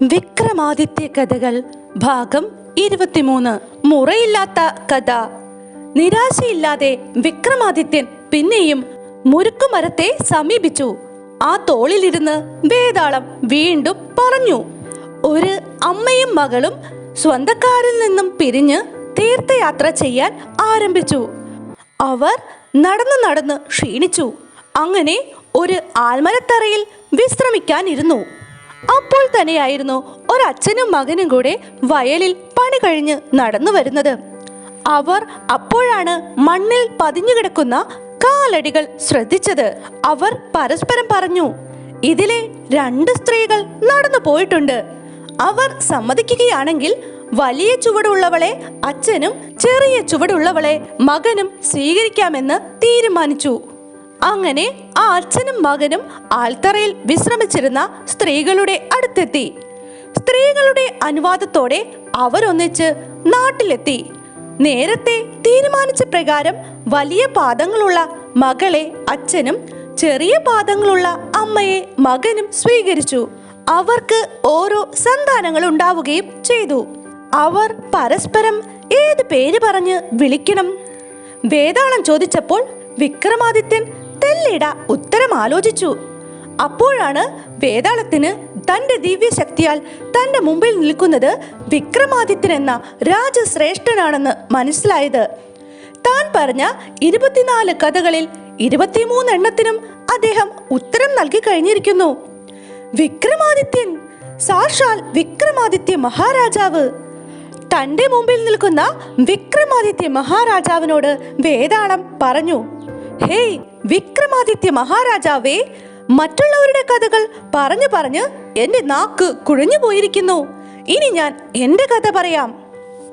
വിക്രമാദിത്യ കഥകൾ ഭാഗം 23. മുറയില്ലാത്ത കഥ. നിരാശയില്ലാതെ വിക്രമാദിത്യൻ പിന്നെയും മുരുക്കുമരത്തെ സമീപിച്ചു. ആ തോളിലിരുന്ന് വേതാളം വീണ്ടും പറഞ്ഞു. ഒരു അമ്മയും മകളും സ്വന്തക്കാരിൽ നിന്നും പിരിഞ്ഞ് തീർത്ഥയാത്ര ചെയ്യാൻ ആരംഭിച്ചു. അവർ നടന്ന് ക്ഷീണിച്ചു. അങ്ങനെ ഒരു ആൽമരത്തറയിൽ വിശ്രമിക്കാനിരുന്നു. അപ്പോൾ തന്നെയായിരുന്നു ഒരച്ഛനും മകനും കൂടെ വയലിൽ പണി കഴിഞ്ഞ് നടന്നു വരുന്നത്. അവർ അപ്പോഴാണ് മണ്ണിൽ പതിഞ്ഞു കിടക്കുന്ന കാലടികൾ ശ്രദ്ധിച്ചത്. അവർ പരസ്പരം പറഞ്ഞു, ഇതിലെ 2 സ്ത്രീകൾ നടന്നു പോയിട്ടുണ്ട്. അവർ സമ്മതിക്കുകയാണെങ്കിൽ വലിയ ചുവടുള്ളവളെ അച്ഛനും ചെറിയ ചുവടുള്ളവളെ മകനും സ്വീകരിക്കാമെന്ന് തീരുമാനിച്ചു. അങ്ങനെ ആ അച്ഛനും മകനും ആൽത്തറയിൽ വിശ്രമിച്ചിരുന്ന സ്ത്രീകളുടെ അടുത്തെത്തി. സ്ത്രീകളുടെ അനുവാദത്തോടെ അവരൊന്നിച്ച് നാട്ടിലെത്തി. നേരത്തെ തീരുമാനിച്ച പ്രകാരം വലിയ പാദങ്ങളുള്ള മകളെ അച്ഛനും ചെറിയ പാദങ്ങളുള്ള അമ്മയെ മകനും സ്വീകരിച്ചു. അവർക്ക് ഓരോ സന്താനങ്ങൾ ഉണ്ടാവുകയും ചെയ്തു. അവർ പരസ്പരം ഏത് പേര് പറഞ്ഞ് വിളിക്കണം? വേതാളം ചോദിച്ചപ്പോൾ വിക്രമാദിത്യൻ തെല്ലിട ഉത്തരം ആലോചിച്ചു. അപ്പോഴാണ് വേതാളത്തിന് തന്റെ ദിവ്യശക്തിയാൽ തന്റെ മുമ്പിൽ നിൽക്കുന്നത് വിക്രമാദിത്യൻ എന്ന രാജശ്രേഷ്ഠനാണെന്ന് മനസ്സിലായത്. താൻ പറഞ്ഞ 24 കഥകളിൽ 23 എണ്ണത്തിനും അദ്ദേഹം ഉത്തരം നൽകി കഴിഞ്ഞിരിക്കുന്നു. വിക്രമാദിത്യൻ, സാക്ഷാൽ വിക്രമാദിത്യ മഹാരാജാവ്. തന്റെ മുമ്പിൽ നിൽക്കുന്ന വിക്രമാദിത്യ മഹാരാജാവിനോട് വേതാളം പറഞ്ഞു, ഹേയ് വിക്രമാദിത്യ മഹാരാജാവേ, മറ്റുള്ളവരുടെ കഥകൾ പറഞ്ഞു എന്റെ നാക്ക് കുഴഞ്ഞു പോയിരിക്കുന്നു. ഇനി ഞാൻ എന്റെ കഥ പറയാം.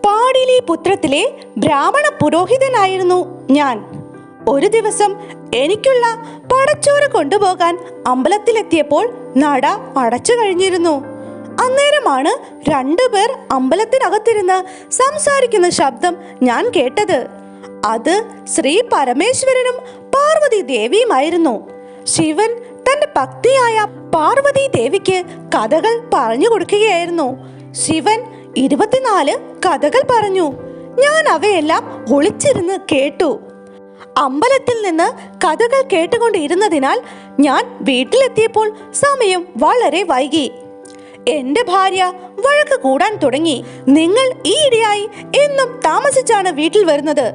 പാടിലി പുത്രത്തിലെ ബ്രാഹ്മണ പുരോഹിതനായിരുന്നു ഞാൻ. ഒരു ദിവസം എനിക്കുള്ള പടച്ചോറ് കൊണ്ടുപോകാൻ അമ്പലത്തിലെത്തിയപ്പോൾ നട അടച്ചു കഴിഞ്ഞിരുന്നു. അന്നേരമാണ് 2 പേർ അമ്പലത്തിനകത്തിരുന്ന് സംസാരിക്കുന്ന ശബ്ദം ഞാൻ കേട്ടത്. അത് ശ്രീ പരമേശ്വരനും പാർവതി ദേവിയുമായിരുന്നു. ശിവൻ തന്റെ ഭക്തിയായ പാർവതി ദേവിക്ക് കഥകൾ പറഞ്ഞു കൊടുക്കുകയായിരുന്നു. ശിവൻ 24 കഥകൾ പറഞ്ഞു. ഞാൻ അവയെല്ലാം ഒളിച്ചിരുന്ന് കേട്ടു. അമ്പലത്തിൽ നിന്ന് കഥകൾ കേട്ടുകൊണ്ടിരുന്നതിനാൽ ഞാൻ വീട്ടിലെത്തിയപ്പോൾ സമയം വളരെ വൈകി. എന്റെ ഭാര്യ വഴക്ക് കൂടാൻ തുടങ്ങി. നിങ്ങൾ ഈയിടെയായി എന്നും താമസിച്ചാണ് വീട്ടിൽ വരുന്നത്.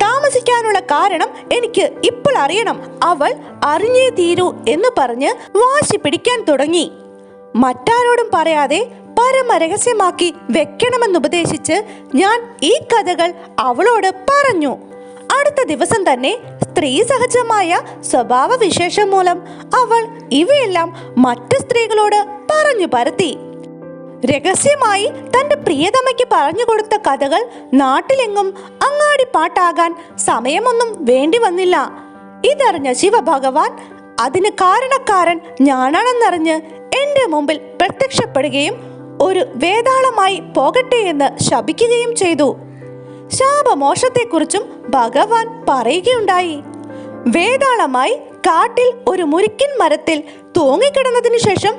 താമസിക്കാനുള്ള കാരണം എനിക്ക് ഇപ്പോൾ അറിയണം. അവൾ അറിഞ്ഞേ തീരൂ എന്ന് പറഞ്ഞ് വാശി പിടിക്കാൻ തുടങ്ങി. മറ്റാരോടും പറയാതെ പരമരഹസ്യമാക്കി വെക്കണമെന്നുപദേശിച്ച് ഞാൻ ഈ കഥകൾ അവളോട് പറഞ്ഞു. അടുത്ത ദിവസം തന്നെ സ്ത്രീ സഹജമായ സ്വഭാവ വിശേഷം മൂലം അവൾ ഇവയെല്ലാം മറ്റു സ്ത്രീകളോട് പറഞ്ഞു പരത്തി. രഹസ്യമായി തന്റെ പ്രിയതമയ്ക്ക് പറഞ്ഞു കൊടുത്ത കഥകൾ നാട്ടിലെങ്ങും അങ്ങാടി പാട്ടാകാൻ സമയമൊന്നും വേണ്ടി വന്നില്ല. ഇതറിഞ്ഞ ശിവഭഗവാൻ അതിന് കാരണക്കാരൻ ഞാനാണെന്നറിഞ്ഞ് എന്റെ മുമ്പിൽ പ്രത്യക്ഷപ്പെടുകയും ഒരു വേതാളമായി പോകട്ടെ എന്ന് ശപിക്കുകയും ചെയ്തു. ശാപമോക്ഷത്തെക്കുറിച്ചും ഭഗവാൻ പറയുകയുണ്ടായി. വേതാളമായി കാട്ടിൽ ഒരു മുരിക്കിൻ മരത്തിൽ തൂങ്ങിക്കിടന്നതിനു ശേഷം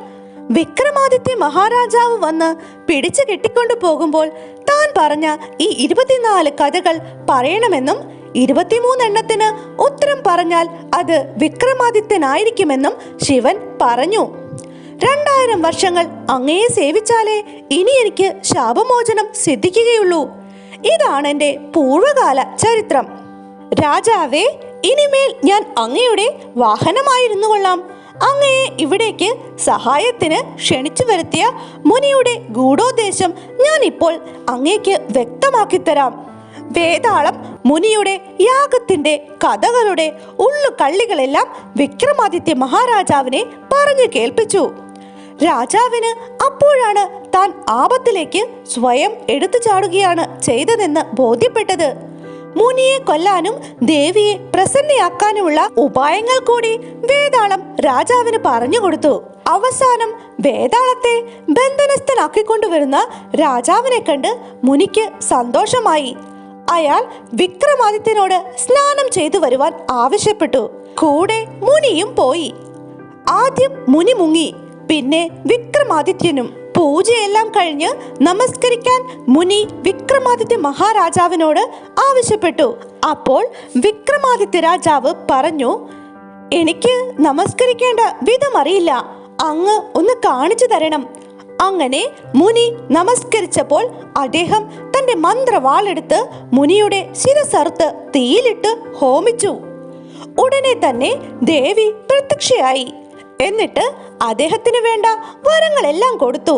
വിക്രമാദിത്യ മഹാരാജാവ് വന്ന് പിടിച്ചു കെട്ടിക്കൊണ്ടു പോകുമ്പോൾ താൻ പറഞ്ഞ ഈ 24 കഥകൾ പറയണമെന്നും 23 എണ്ണത്തിന് ഉത്തരം പറഞ്ഞാൽ അത് വിക്രമാദിത്യനായിരിക്കുമെന്നും ശിവൻ പറഞ്ഞു. 2000 വർഷങ്ങൾ അങ്ങയെ സേവിച്ചാലേ ഇനി എനിക്ക് ശാപമോചനം സിദ്ധിക്കുകയുള്ളൂ. ഇതാണ് എൻ്റെ പൂർവകാല ചരിത്രം. രാജാവേ, ഇനിമേൽ ഞാൻ അങ്ങയുടെ വാഹനമായിരുന്നു കൊള്ളാം. അങ്ങയെ ഇവിടേക്ക് സഹായത്തിന് ക്ഷണിച്ചു വരുത്തിയ മുനിയുടെ ഗൂഢോദ്ദേശം ഞാൻ ഇപ്പോൾ അങ്ങേക്ക് വ്യക്തമാക്കി തരാം. വേതാളം മുനിയുടെ യാഗത്തിന്റെ കഥകളുടെ ഉള്ളുകള്ളികളെല്ലാം വിക്രമാദിത്യ മഹാരാജാവിനെ പറഞ്ഞു കേൾപ്പിച്ചു. രാജാവിന് അപ്പോഴാണ് താൻ ആപത്തിലേക്ക് സ്വയം എടുത്തു ചാടുകയാണ് ചെയ്തതെന്ന് ബോധ്യപ്പെട്ടത്. മുനിയെ കൊല്ലാനും ദേവിയെ പ്രസന്നയാക്കാനുമുള്ള ഉപായങ്ങൾ കൂടി വേതാളം രാജാവിന് പറഞ്ഞു കൊടുത്തു. അവസാനം വേതാളത്തെ ബന്ധനസ്ഥനാക്കിക്കൊണ്ടുവരുന്ന രാജാവിനെ കണ്ട് മുനിക്ക് സന്തോഷമായി. അയാൾ വിക്രമാദിത്യനോട് സ്നാനം ചെയ്തു വരുവാൻ ആവശ്യപ്പെട്ടു. കൂടെ മുനിയും പോയി. ആദ്യം മുനി മുങ്ങി, പിന്നെ വിക്രമാദിത്യനും. പൂജയെല്ലാം കഴിഞ്ഞ് നമസ്കരിക്കാൻ മുനി വിക്രമാദിത്യ മഹാരാജാവിനോട് ആവശ്യപ്പെട്ടു. അപ്പോൾ വിക്രമാദിത്യ രാജാവ് പറഞ്ഞു, എനിക്ക് നമസ്കരിക്കേണ്ട വിധം അറിയില്ല, അങ്ങ് ഒന്ന് കാണിച്ചു തരണം. അങ്ങനെ മുനി നമസ്കരിച്ചപ്പോൾ അദ്ദേഹം തന്റെ മന്ത്രവാളെടുത്ത് മുനിയുടെ ശിരസ്സറുത്ത് തീയിലിട്ട് ഹോമിച്ചു. ഉടനെ തന്നെ ദേവി പ്രത്യക്ഷയായി. എന്നിട്ട് അദ്ദേഹത്തിന് വേണ്ട വരങ്ങളെല്ലാം കൊടുത്തു.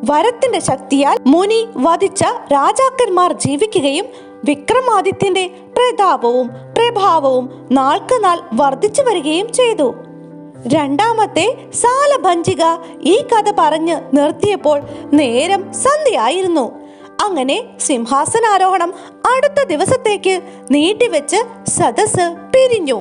വരത്തിന്റെ ശക്തിയാൽ മുനി വധിച്ച രാജാക്കന്മാർ ജീവിക്കുകയും വിക്രമാദിത്യന്റെ പ്രതാപവും പ്രഭാവവും നാൾക്കുനാൾ വർദ്ധിച്ചു വരികയും ചെയ്തു. രണ്ടാമത്തെ സാലഭഞ്ജിക ഈ കഥ പറഞ്ഞ് നിർത്തിയപ്പോൾ നേരം സന്ധ്യയായിരുന്നു. അങ്ങനെ സിംഹാസനാരോഹണം അടുത്ത ദിവസത്തേക്ക് നീട്ടിവെച്ച് സദസ്സ് പിരിഞ്ഞു.